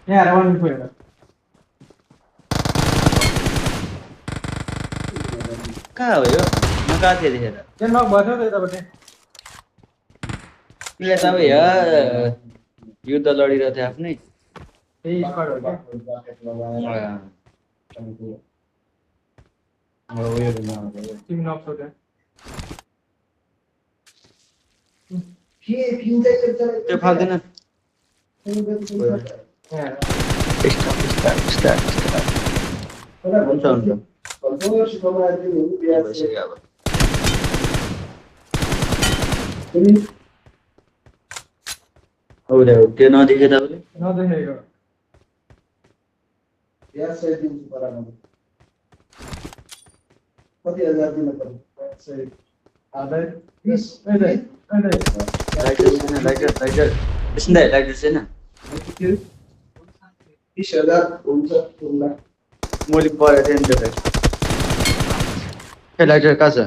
यहाँ रावण को हेर कहाँ हो यो म कहाँ थिएँ त्यतिखेर के नक भयो त यतापट्टि उसले त अब यहाँ युद्ध लडिरहेको थियो आफ्नै त्यही स्क्वाड हो क्या तिमी नक छौ त्यहाँ त्यो फाल्दैन यहाँ हुन्छ हुन्छ भइसक्यो अब औ त्यो नदेखे तपाईँले नदेखेको कति हजार दिनु पर्यो आधै 20 अहिले अहिले लाइटर छैन लाइटर एकछिन दाइ लाइटर छैन 20,000 हुन्छ मैले परेको थिएँ नि त्यो ए लाइटर कहाँ छ